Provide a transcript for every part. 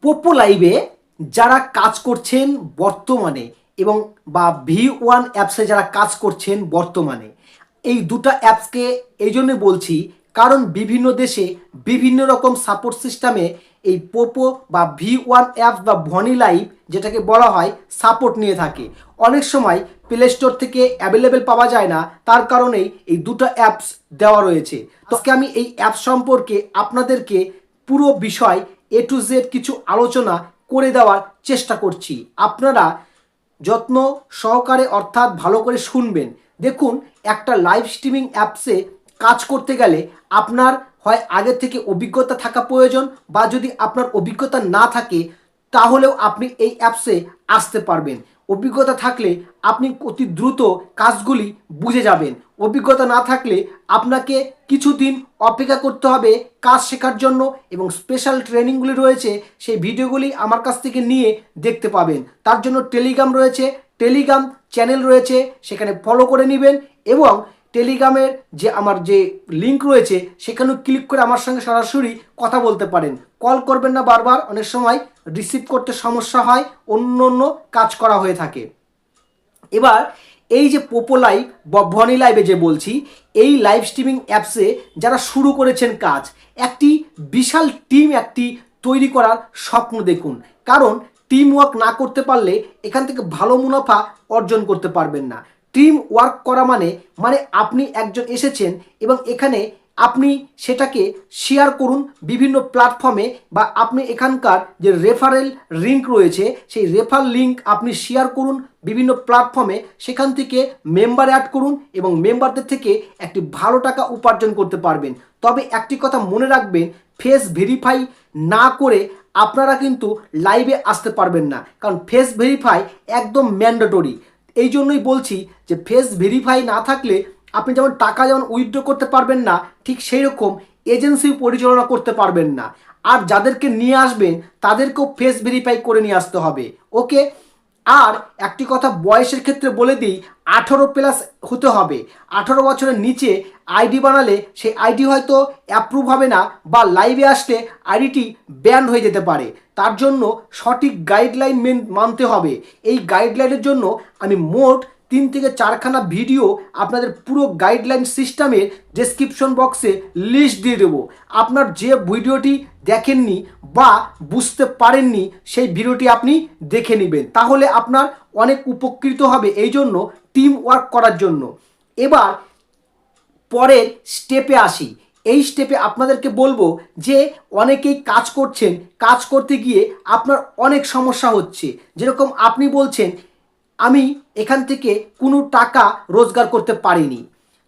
পোপো লাইভে যারা কাজ করছেন বর্তমানে এবং বা V1 অ্যাপসে যারা কাজ করছেন বর্তমানে, এই দুটো অ্যাপসকে এই জন্য বলছি কারণ বিভিন্ন দেশে বিভিন্ন রকম সাপোর্ট সিস্টেমে এই পোপো বা V1 অ্যাপস বা ভনি লাইভ যেটাকে বলা হয় সাপোর্ট নিয়ে থাকে। অনেক সময় প্লে স্টোর থেকে অ্যাভেলেবেল পাওয়া যায় না, তার কারণেই এই দুটো অ্যাপস দেওয়া রয়েছে। তো আজকে আমি এই অ্যাপ সম্পর্কে আপনাদেরকে পুরো বিষয় A to Z কিছু আলোচনা করে দেওয়ার চেষ্টা করছি। আপনারা যত্ন সহকারে অর্থাৎ ভালো করে শুনবেন। দেখুন, একটা লাইভ স্ট্রিমিং অ্যাপসে কাজ করতে গেলে আপনার হয় আগে থেকে অভিজ্ঞতা থাকা প্রয়োজন, বা যদি আপনার অভিজ্ঞতা না থাকে তাহলেও আপনি এই অ্যাপসে আসতে পারবেন। অভিজ্ঞতা থাকলে আপনি অতি দ্রুত কাজগুলি বুঝে যাবেন। অভিজ্ঞতা না থাকলে আপনাকে কিছুদিন অপেক্ষা করতে হবে কাজ শেখার জন্য, এবং স্পেশাল ট্রেনিংগুলি রয়েছে, সেই ভিডিওগুলি আমার কাছ থেকে নিয়ে দেখতে পাবেন। তার জন্য টেলিগ্রাম রয়েছে, টেলিগ্রাম চ্যানেল রয়েছে, সেখানে ফলো করে নেবেন এবং টেলিগ্রামের যে আমার যে লিঙ্ক রয়েছে সেখানেও ক্লিক করে আমার সঙ্গে সরাসরি কথা বলতে পারেন। কল করবেন না বারবার, অনেক সময় রিসিভ করতে সমস্যা হয়, অন্য অন্য কাজ করা হয়ে থাকে। এবার এই যে পোপো লাইভ বা ভনি লাইভে যে বলছি, এই লাইভ স্ট্রিমিং অ্যাপসে যারা শুরু করেছেন কাজ, একটি বিশাল টিম তৈরি করার স্বপ্ন দেখুন। কারণ টিম ওয়ার্ক না করতে পারলে এখান থেকে ভালো মুনাফা অর্জন করতে পারবেন না। টিম ওয়ার্ক করা মানে আপনি একজন এসেছেন এবং এখানে আপনি সেটাকে শেয়ার করুন বিভিন্ন প্ল্যাটফর্মে, বা আপনি এখানকার যে রেফারেল লিঙ্ক রয়েছে সেই রেফার লিঙ্ক আপনি শেয়ার করুন বিভিন্ন প্ল্যাটফর্মে, সেখান থেকে মেম্বার অ্যাড করুন এবং মেম্বারদের থেকে একটি ভালো টাকা উপার্জন করতে পারবেন। তবে একটি কথা মনে রাখবেন, ফেস ভেরিফাই না করে আপনারা কিন্তু লাইভে আসতে পারবেন না, কারণ ফেস ভেরিফাই একদম ম্যান্ডেটরি। এই জন্যই বলছি যে ফেস ভেরিফাই না থাকলে আপনি যেমন টাকা যেমন উইথড্র করতে পারবেন না, ঠিক সেই রকম এজেন্সি পরিচালনা করতে পারবেন না। আর যাদেরকে নিয়ে আসবেন তাদেরকেও ফেস ভেরিফাই করে নিয়ে আসতে হবে। ওকে। আর একটি কথা বয়সের ক্ষেত্রে বলে দিই, 18+ হতে হবে। 18 বছরের নিচে আইডি বানালে সেই আইডি হয়তো অ্যাপ্রুভ হবে না, বা লাইভে আসলে আইডিটি ব্যান হয়ে যেতে পারে। তার জন্য সঠিক গাইডলাইন মানতে হবে। এই গাইডলাইনের জন্য আমি মোট 3 থেকে 4খানা ভিডিও আপনাদের পুরো গাইডলাইন সিস্টেমের ডেসক্রিপশন বক্সে লিস্ট দিয়ে দেবো। আপনার যে ভিডিওটি দেখেননি বা বুঝতে পারেননি সেই ভিডিওটি আপনি দেখে নেবেন, তাহলে আপনার অনেক উপকৃত হবে এই জন্য টিম ওয়ার্ক করার জন্য। এবার পরের স্টেপে আসি। এই স্টেপে আপনাদেরকে বলবো যে অনেকেই কাজ করছেন, কাজ করতে গিয়ে আপনার অনেক সমস্যা হচ্ছে। যেরকম আপনি বলছেন আমি এখান থেকে কোনো টাকা রোজগার করতে পারিনি।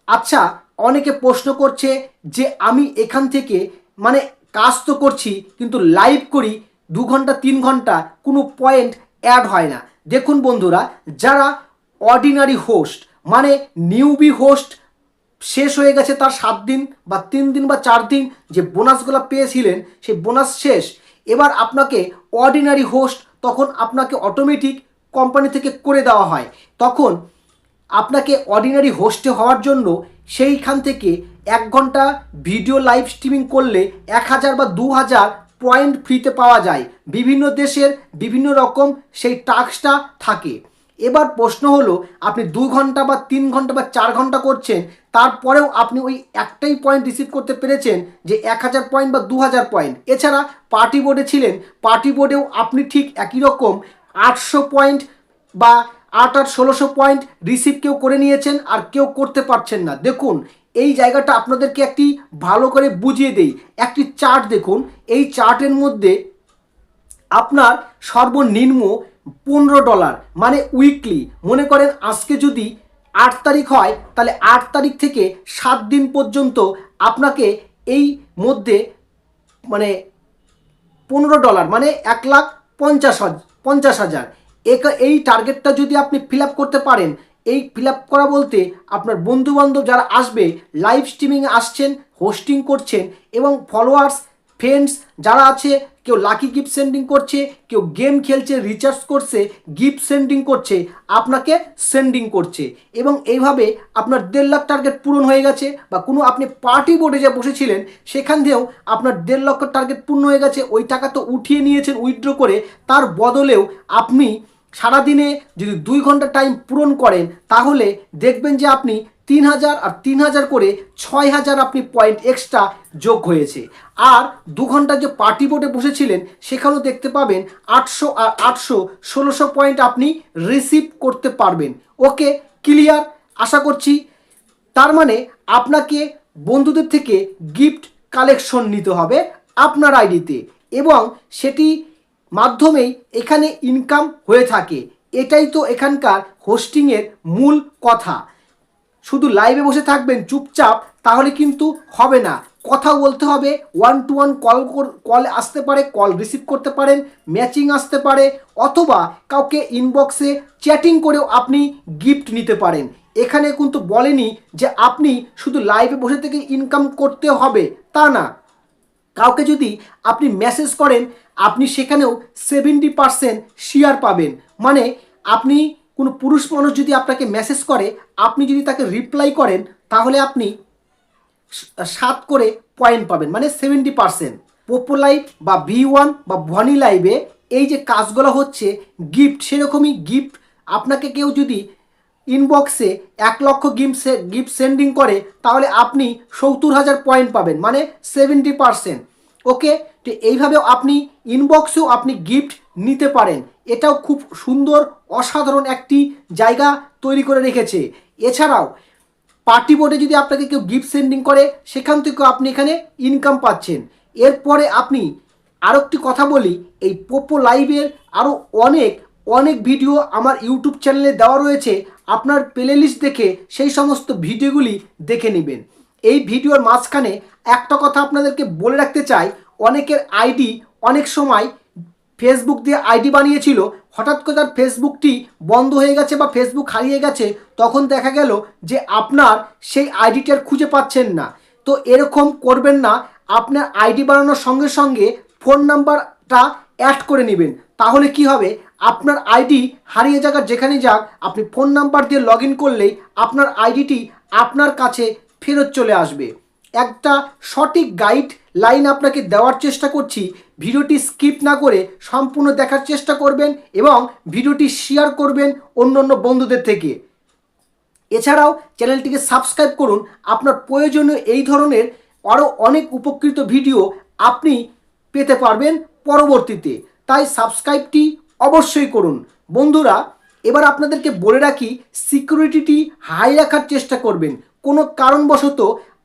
আচ্ছা, অনেকে প্রশ্ন করছে যে আমি এখান থেকে কাজ তো করছি কিন্তু লাইভ করি 2 ঘন্টা 3 ঘন্টা, কোনো পয়েন্ট অ্যাড হয় না। দেখুন বন্ধুরা, যারা অর্ডিনারি হোস্ট নিউবি হোস্ট, শেষ হয়ে গেছে তার 7 দিন বা 3 দিন বা 4 দিন যে বোনাসগুলো পেয়েছিলেন সেই বোনাস শেষ, এবার আপনাকে অর্ডিনারি হোস্ট, তখন আপনাকে অটোমেটিক কোম্পানি থেকে করে দেওয়া হয়। তখন আপনাকে অর্ডিনারি হোস্টে হওয়ার জন্য সেইখান থেকে 1 ঘন্টা ভিডিও লাইভ স্ট্রিমিং করলে 1000 বা 2000 পয়েন্ট ফ্রিতে পাওয়া যায়। বিভিন্ন দেশের বিভিন্ন রকম সেই টাস্কটা থাকে। এবার প্রশ্ন হলো, আপনি 2 ঘন্টা বা 3 ঘন্টা বা 4 ঘন্টা করছেন, তারপরেও আপনি ওই একটাই পয়েন্ট রিসিভ করতে পেরেছেন যে 1000 পয়েন্ট বা 2000 পয়েন্ট। এছাড়া পার্টি বোর্ডে ছিলেন, পার্টি বোর্ডেও আপনি ঠিক একই রকম 800 পয়েন্ট বা 8-1600 পয়েন্ট রিসিভ কেউ করে নিয়েছেন, আর কেউ করতে পারছেন না। দেখুন, এই জায়গাটা আপনাদেরকে একটি ভালো করে বুঝিয়ে দেই। একটি চার্ট দেখুন, এই চার্টের মধ্যে আপনার সর্বনিম্ন $15 উইকলি। মনে করেন আজকে যদি 8 তারিখ হয়, তাহলে 8 তারিখ থেকে 7 দিন পর্যন্ত আপনাকে এই মধ্যে $15 $1,50,000 এই টার্গেটটা যদি আপনি ফিল আপ করতে পারেন, এই ফিল আপ করা বলতে আপনার বন্ধুবান্ধব যারা আসবে, লাইভ স্ট্রিমিংয়ে আসছেন, হোস্টিং করছেন এবং ফলোয়ার্স ফ্রেন্ডস যারা আছে, কেউ লাকি গিফট সেন্ডিং করছে, কেউ গেম খেলছে, রিচার্জ করছে, গিফট সেন্ডিং করছে, আপনাকে সেন্ডিং করছে। এবং এইভাবে আপনার 1.5 লাখ টার্গেট পূরণ হয়ে গেছে, বা কোনো আপনি পার্টি বোর্ডে যে বসেছিলেন সেখান দিয়েও আপনার 1.5 লক্ষ টার্গেট পূর্ণ হয়ে গেছে। ওই টাকা তো উঠিয়ে নিয়েছেন উইথড্র করে, তার বদলেও আপনি সারাদিনে যদি 2 ঘন্টা টাইম পূরণ করেন তাহলে দেখবেন যে আপনি 3,000 আর 3,000 করে 6,000 আপনি পয়েন্ট এক্সট্রা যোগ হয়েছে। আর 2 ঘন্টা যে পার্টি বোর্ডে বসেছিলেন সেখানেও দেখতে পাবেন 800 আর 800 1600 পয়েন্ট আপনি রিসিভ করতে পারবেন। ওকে, ক্লিয়ার আশা করছি। তার মানে আপনাকে বন্ধুদের থেকে গিফট কালেকশন নিতে হবে আপনার আইডিতে, এবং সেটি মাধ্যমেই এখানে ইনকাম হয়ে থাকে। এটাই তো এখানকার হোস্টিংয়ের মূল কথা। শুধু লাইভে বসে থাকবেন চুপচাপ তাহলে কিন্তু হবে না, কথা বলতে হবে। 1-to-1 কল আসতে পারে, কল রিসিভ করতে পারেন, ম্যাচিং আসতে পারে, অথবা কাউকে ইনবক্সে চ্যাটিং করেও আপনি গিফট নিতে পারেন। এখানে কিন্তু বলেনি যে আপনি শুধু লাইভে বসে থেকে ইনকাম করতে হবে, তা না। কাউকে যদি আপনি মেসেজ করেন আপনি সেখানেও 70% শেয়ার পাবেন। মানে আপনি কোনো পুরুষ মানুষ যদি আপনাকে মেসেজ করে, আপনি যদি তাকে রিপ্লাই করেন তাহলে আপনি 7 করে পয়েন্ট পাবেন, মানে 70%। পোপো লাইভ বা V1 বা ভনি লাইভে এই যে কাজগুলো হচ্ছে গিফট, সেরকমই গিফট আপনাকে কেউ যদি ইনবক্সে 1 লক্ষ গিফট সেন্ডিং করে তাহলে আপনি 70,000 পয়েন্ট পাবেন, মানে 70%। ওকে, তো এইভাবেও আপনি ইনবক্সেও আপনি গিফট নিতে পারেন। এটাও খুব সুন্দর অসাধারণ একটি জায়গা তৈরি করে রেখেছে। এছাড়াও পার্টি বোর্ডে যদি আপনাকে কেউ গিফট সেন্ডিং করে সেখান থেকেও আপনি এখানে ইনকাম পাচ্ছেন। এরপরে আপনি আরও একটি কথা বলি, এই পোপো লাইভের আরও অনেক অনেক ভিডিও আমার ইউটিউব চ্যানেলে দেওয়া রয়েছে। আপনার প্লে লিস্ট দেখে সেই সমস্ত ভিডিওগুলি দেখে নেবেন। এই ভিডিওর মাঝখানে একটা কথা আপনাদেরকে বলে রাখতে চাই, অনেকের আইডি অনেক সময় ফেসবুক দিয়ে আইডি বানিয়েছিল, হঠাৎ করে তার ফেসবুকটি বন্ধ হয়ে গেছে বা ফেসবুক হারিয়ে গেছে, তখন দেখা গেল যে আপনার সেই আইডিটি আর খুঁজে পাচ্ছেন না। তো এরকম করবেন না, আপনার আইডি বানানোর সঙ্গে সঙ্গে ফোন নাম্বারটা অ্যাড করে নেবেন। তাহলে কি হবে, আপনার আইডি হারিয়ে যাক যেখানে যাক, আপনি ফোন নাম্বার দিয়ে লগ ইন করলেই আপনার আইডিটি আপনার কাছে ফেরত চলে আসবে। একটা সঠিক গাইড লাইন আপনাকে দেওয়ার চেষ্টা করছি, ভিডিওটি স্কিপ না করে সম্পূর্ণ দেখার চেষ্টা করবেন এবং ভিডিওটি শেয়ার করবেন অন্য অন্য বন্ধুদের থেকে। এছাড়াও চ্যানেলটিকে সাবস্ক্রাইব করুন, আপনার প্রয়োজনীয় এই ধরনের আরও অনেক উপকৃত ভিডিও আপনি পেতে পারবেন পরবর্তীতে। তাই সাবস্ক্রাইবটি অবশ্যই করুন। বন্ধুরা, এবার আপনাদেরকে বলে রাখি, সিকিউরিটি হাই রাখার চেষ্টা করবেন। কোনো কারণবশত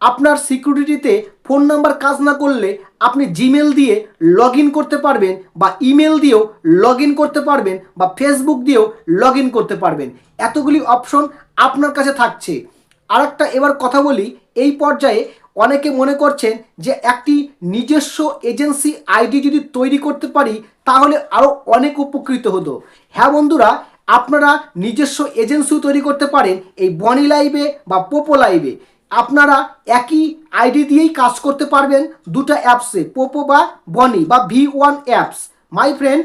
আপনার সিকিউরিটিতে ফোন নাম্বার কাজ না করলে আপনি জিমেল দিয়ে লগ ইন করতে পারবেন, বা ইমেল দিয়েও লগ ইন করতে পারবেন, বা ফেসবুক দিয়েও লগ ইন করতে পারবেন। এতগুলি অপশন আপনার কাছে থাকছে। আর একটা এবার কথা বলি, এই পর্যায়ে অনেকে মনে করছেন যে একটি নিজস্ব এজেন্সি আইডি যদি তৈরি করতে পারি তাহলে আরও অনেক উপকৃত হতো। হ্যাঁ বন্ধুরা, আপনারা নিজস্ব এজেন্সিও তৈরি করতে পারেন এই বনি লাইভে বা পোপো লাইভে। আপনারা একই আইডি দিয়েই কাজ করতে পারবেন দুটো অ্যাপসে, পোপো বা বনি বা V1 অ্যাপস। মাই ফ্রেন্ড,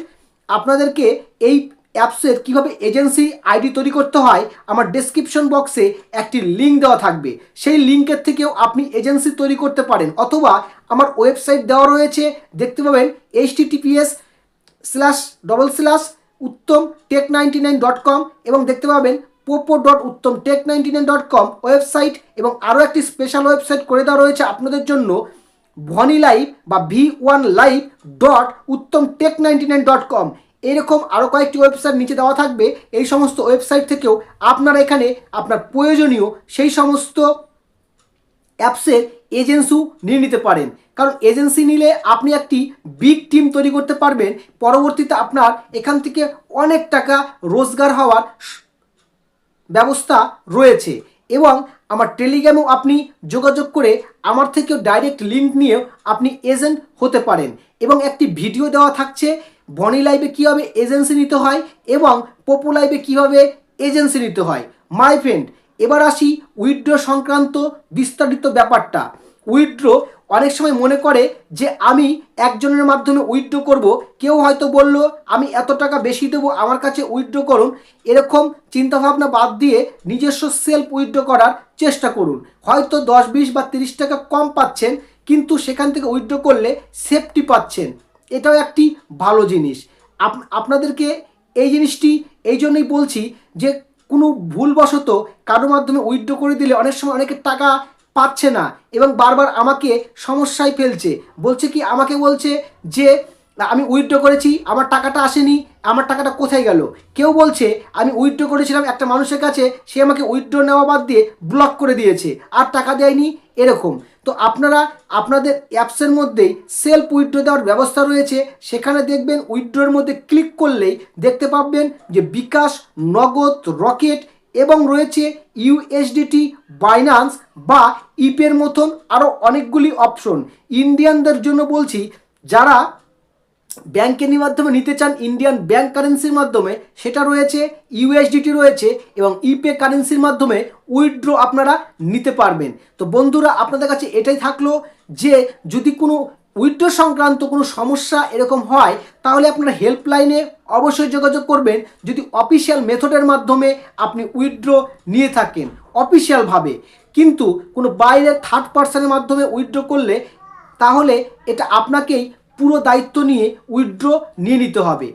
আপনাদেরকে এই অ্যাপসের কীভাবে এজেন্সি আইডি তৈরি করতে হয় আমার ডেসক্রিপশন বক্সে একটি লিঙ্ক দেওয়া থাকবে, সেই লিঙ্কের থেকেও আপনি এজেন্সি তৈরি করতে পারেন, অথবা আমার ওয়েবসাইট দেওয়া রয়েছে, দেখতে পাবেন https://uttomtech99.com এবং দেখতে পাবেন popo.uttomtech99.com ওয়েবসাইট, এবং আরও একটি স্পেশাল ওয়েবসাইট করে দেওয়া রয়েছে আপনাদের জন্য, ভনি লাইভ বা V1live.uttomtech99.com। এরকম আরও কয়েকটি ওয়েবসাইট নিচে দেওয়া থাকবে। এই সমস্ত ওয়েবসাইট থেকেও আপনারা এখানে আপনার প্রয়োজনীয় সেই সমস্ত অ্যাপসের এজেন্সিও নিয়ে নিতে পারেন। কারণ এজেন্সি নিলে আপনি একটি বিগ টিম তৈরি করতে পারবেন, পরবর্তীতে আপনার এখান থেকে অনেক টাকা রোজগার হওয়ার ব্যবস্থা রয়েছে। এবং আমার টেলিগ্রামেও আপনি যোগাযোগ করে আমার থেকেও ডাইরেক্ট লিঙ্ক নিয়েও আপনি এজেন্ট হতে পারেন। এবং একটি ভিডিও দেওয়া থাকছে বনি লাইভে কীভাবে এজেন্সি নিতে হয় এবং পোপো লাইভে কীভাবে এজেন্সি নিতে হয়। মাই ফ্রেন্ড, এবার আসি উইথড্র সংক্রান্ত বিস্তারিত ব্যাপারটা। উইথড্র অনেক সময় মনে করে যে আমি একজনের মাধ্যমে উইথড্র করব, কেউ হয়তো বলল আমি এত টাকা বেশি দেবো, আমার কাছে উইথড্র করুন। এরকম চিন্তাভাবনা বাদ দিয়ে নিজস্ব সেলফ উইথড্র করার চেষ্টা করুন। হয়তো 10, 20 বা 30 টাকা কম পাচ্ছেন, কিন্তু সেখান থেকে উইথড্র করলে সেফটি পাচ্ছেন, এটাও একটি ভালো জিনিস। আপনাদেরকে এই জিনিসটি এই জন্যই বলছি যে কোনো ভুলবশত কারো মাধ্যমে উইথড্র করে দিলে অনেক সময় অনেকের টাকা পাচ্ছে না এবং বারবার আমাকে সমস্যায় ফেলছে। বলছে কি, আমাকে বলছে যে আমি উইথড্র করেছি, আমার টাকাটা আসেনি, আমার টাকাটা কোথায় গেল। কেউ বলছে আমি উইথড্র করেছিলাম একটা মানুষের কাছে, সে আমাকে উইথড্র নেওয়া বাদ দিয়ে ব্লক করে দিয়েছে, আর টাকা দেয়নি, এরকম। তো আপনারা আপনাদের অ্যাপসের মধ্যেই সেলফ উইথড্র দেওয়ার ব্যবস্থা রয়েছে, সেখানে দেখবেন উইথড্রোর মধ্যে ক্লিক করলেই দেখতে পাবেন যে বিকাশ, নগদ, রকেট এবং রয়েছে ইউএসডিটি, বাইন্যান্স বা ইপের মতন আরও অনেকগুলি অপশন। ইন্ডিয়ানদের জন্য বলছি, যারা ব্যাংকের মাধ্যমে নিতে চান ইন্ডিয়ান ব্যাংক কারেন্সির মাধ্যমে, সেটা রয়েছে, ইউএসডিটি রয়েছে এবং ইপে কারেন্সির মাধ্যমে উইথড্র আপনারা নিতে পারবেন। তো বন্ধুরা, আপনাদের কাছে এটাই থাকলো যে যদি কোনো উইথড্র সংক্রান্ত কোনো সমস্যা এরকম হয়, তাহলে আপনারা হেল্পলাইনে অবশ্যই যোগাযোগ করবেন। যদি অফিসিয়াল মেথডের মাধ্যমে আপনি উইথড্র নিয়ে থাকেন অফিসিয়ালভাবে, কিন্তু কোনো বাইরের থার্ড পার্সনের মাধ্যমে উইথড্র করলে তাহলে এটা আপনাকেই পুরো দায়িত্ব নিয়ে উইথড্র নিয়ে নিতে হবে।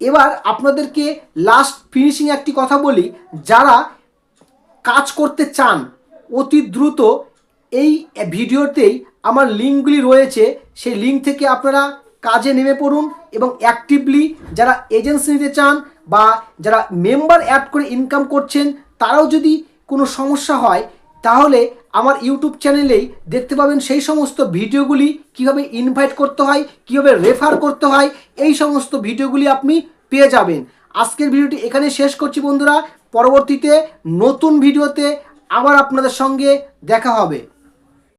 এবার আপনাদেরকে লাস্ট ফিনিশিং একটি কথা বলি, যারা কাজ করতে চান অতি দ্রুত, এই ভিডিওতেই আমার লিঙ্কগুলি রয়েছে, সেই লিঙ্ক থেকে আপনারা কাজে নেমে পড়ুন এবং অ্যাক্টিভলি যারা এজেন্সি নিতে চান বা যারা মেম্বার অ্যাড করে ইনকাম করছেন, তারাও যদি কোনো সমস্যা হয়, তাহলে আমার ইউটিউব চ্যানেলেই দেখতে পাবেন সেই সমস্ত ভিডিওগুলি, কীভাবে ইনভাইট করতে হয়, কীভাবে রেফার করতে হয়, এই সমস্ত ভিডিওগুলি আপনি পেয়ে যাবেন। আজকের ভিডিওটি এখানে শেষ করছি বন্ধুরা, পরবর্তীতে নতুন ভিডিওতে আবার আপনাদের সঙ্গে দেখা হবে।